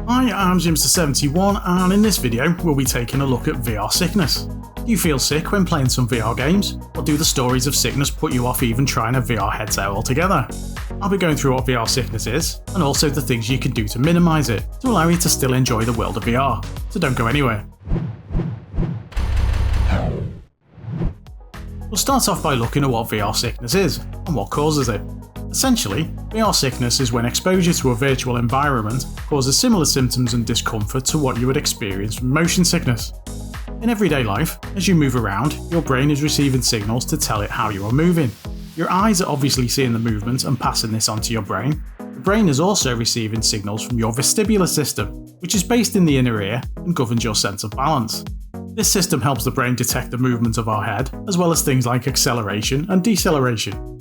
Hi, I'm Jimster71 and in this video we'll be taking a look at VR sickness. Do you feel sick when playing some VR games? Or do the stories of sickness put you off even trying a VR headset altogether? I'll be going through what VR sickness is, and also the things you can do to minimise it, to allow you to still enjoy the world of VR. So don't go anywhere. We'll start off by looking at what VR sickness is, and what causes it. Essentially, VR sickness is when exposure to a virtual environment causes similar symptoms and discomfort to what you would experience from motion sickness. In everyday life, as you move around, your brain is receiving signals to tell it how you are moving. Your eyes are obviously seeing the movement and passing this onto your brain. The brain is also receiving signals from your vestibular system, which is based in the inner ear and governs your sense of balance. This system helps the brain detect the movement of our head, as well as things like acceleration and deceleration.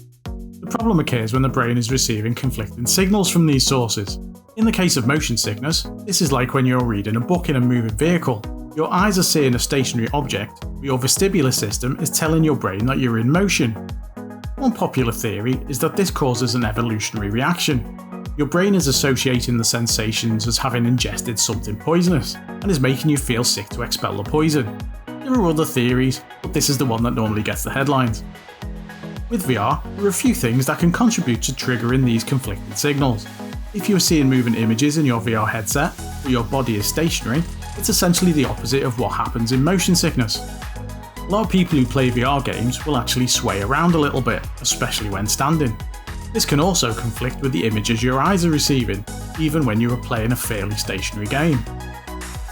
The problem occurs when the brain is receiving conflicting signals from these sources. In the case of motion sickness, this is like when you're reading a book in a moving vehicle. Your eyes are seeing a stationary object, but your vestibular system is telling your brain that you're in motion. One popular theory is that this causes an evolutionary reaction. Your brain is associating the sensations as having ingested something poisonous, and is making you feel sick to expel the poison. There are other theories, but this is the one that normally gets the headlines. With VR, there are a few things that can contribute to triggering these conflicting signals. If you are seeing moving images in your VR headset, but your body is stationary, it's essentially the opposite of what happens in motion sickness. A lot of people who play VR games will actually sway around a little bit, especially when standing. This can also conflict with the images your eyes are receiving, even when you are playing a fairly stationary game.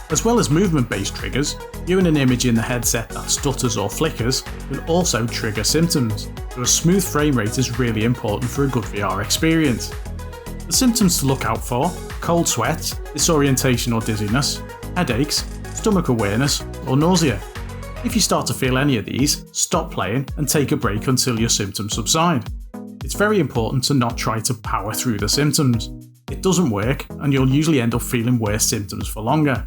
As well as movement-based triggers, viewing an image in the headset that stutters or flickers can also trigger symptoms, so a smooth frame rate is really important for a good VR experience. The symptoms to look out for: cold sweats, disorientation or dizziness, headaches, stomach awareness, or nausea. If you start to feel any of these, stop playing and take a break until your symptoms subside. It's very important to not try to power through the symptoms. It doesn't work, and you'll usually end up feeling worse symptoms for longer.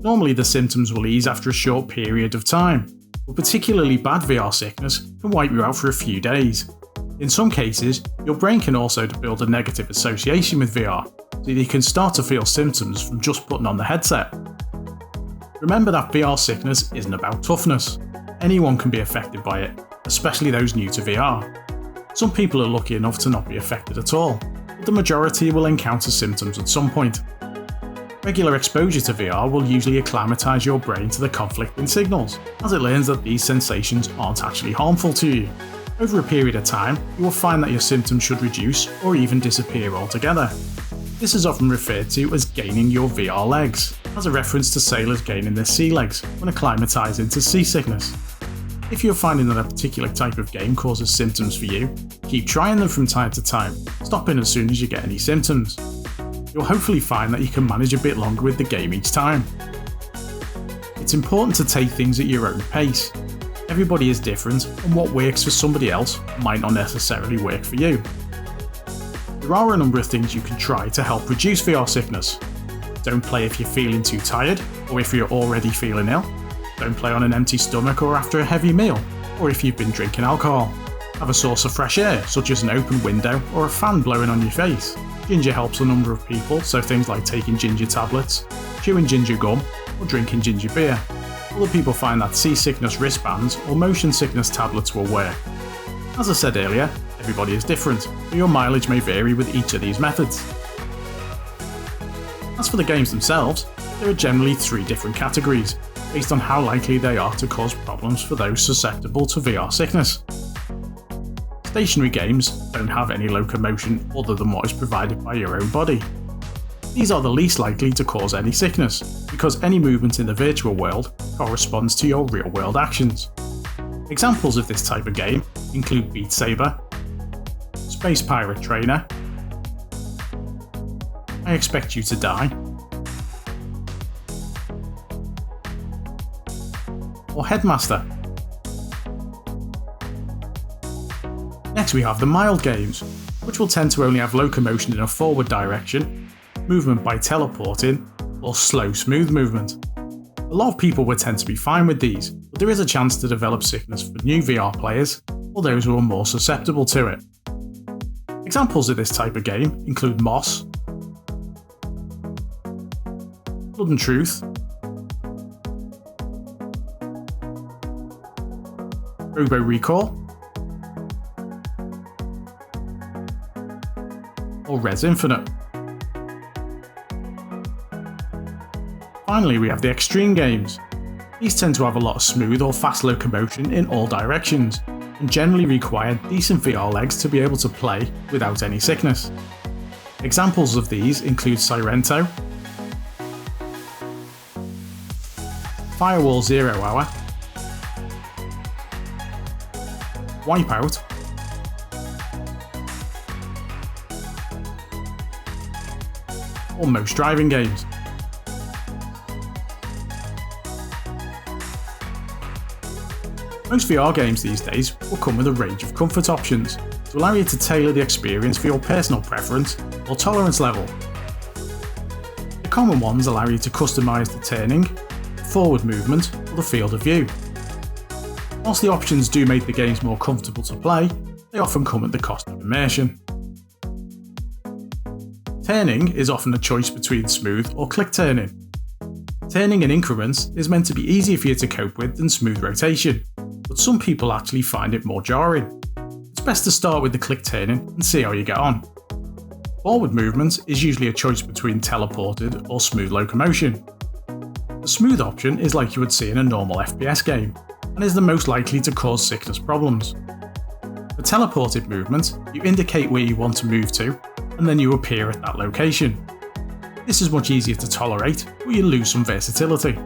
Normally the symptoms will ease after a short period of time, but particularly bad VR sickness can wipe you out for a few days. In some cases, your brain can also build a negative association with VR, so you can start to feel symptoms from just putting on the headset. Remember that VR sickness isn't about toughness. Anyone can be affected by it, especially those new to VR. Some people are lucky enough to not be affected at all, but the majority will encounter symptoms at some point. Regular exposure to VR will usually acclimatise your brain to the conflicting signals, as it learns that these sensations aren't actually harmful to you. Over a period of time, you will find that your symptoms should reduce or even disappear altogether. This is often referred to as gaining your VR legs, as a reference to sailors gaining their sea legs when acclimatising to seasickness. If you're finding that a particular type of game causes symptoms for you, keep trying them from time to time, stopping as soon as you get any symptoms. You'll hopefully find that you can manage a bit longer with the game each time. It's important to take things at your own pace. Everybody is different, and what works for somebody else might not necessarily work for you. There are a number of things you can try to help reduce VR sickness. Don't play if you're feeling too tired, or if you're already feeling ill. Don't play on an empty stomach or after a heavy meal, or if you've been drinking alcohol. Have a source of fresh air, such as an open window or a fan blowing on your face. Ginger helps a number of people, so things like taking ginger tablets, chewing ginger gum, or drinking ginger beer. Other people find that seasickness wristbands or motion sickness tablets will work. As I said earlier, everybody is different, so your mileage may vary with each of these methods. As for the games themselves, there are generally 3 different categories, based on how likely they are to cause problems for those susceptible to VR sickness. Stationary games don't have any locomotion other than what is provided by your own body. These are the least likely to cause any sickness, because any movement in the virtual world corresponds to your real world actions. Examples of this type of game include Beat Saber, Space Pirate Trainer, I Expect You to Die, or Headmaster. Next we have the mild games, which will tend to only have locomotion in a forward direction, movement by teleporting, or slow smooth movement. A lot of people would tend to be fine with these, but there is a chance to develop sickness for new VR players, or those who are more susceptible to it. Examples of this type of game include Moss, Blood and Truth, Robo Recall, or Res Infinite. Finally, we have the extreme games. These tend to have a lot of smooth or fast locomotion in all directions, and generally require decent VR legs to be able to play without any sickness. Examples of these include Sirento, Firewall 0 Hour, Wipeout, or most driving games. Most VR games these days will come with a range of comfort options to allow you to tailor the experience for your personal preference or tolerance level. The common ones allow you to customise the turning, forward movement, or the field of view. Whilst the options do make the games more comfortable to play, they often come at the cost of immersion. Turning is often a choice between smooth or click turning. Turning in increments is meant to be easier for you to cope with than smooth rotation, but some people actually find it more jarring. It's best to start with the click turning and see how you get on. Forward movement is usually a choice between teleported or smooth locomotion. The smooth option is like you would see in a normal FPS game, and is the most likely to cause sickness problems. For teleported movement, you indicate where you want to move to, and then you appear at that location. This is much easier to tolerate, but you lose some versatility.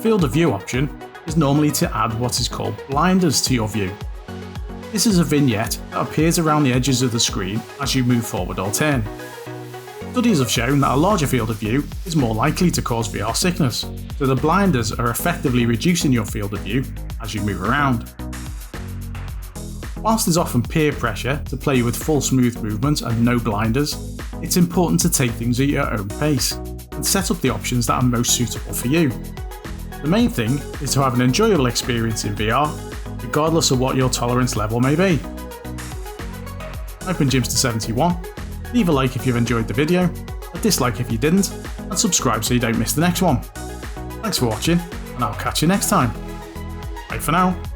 Field of view option is normally to add what is called blinders to your view. This is a vignette that appears around the edges of the screen as you move forward or turn. Studies have shown that a larger field of view is more likely to cause VR sickness, so the blinders are effectively reducing your field of view as you move around. Whilst there's often peer pressure to play with full smooth movement and no blinders, it's important to take things at your own pace and set up the options that are most suitable for you. The main thing is to have an enjoyable experience in VR, regardless of what your tolerance level may be. I've been Jimster71. Leave a like if you've enjoyed the video, a dislike if you didn't, and subscribe so you don't miss the next one. Thanks for watching, and I'll catch you next time. Bye for now.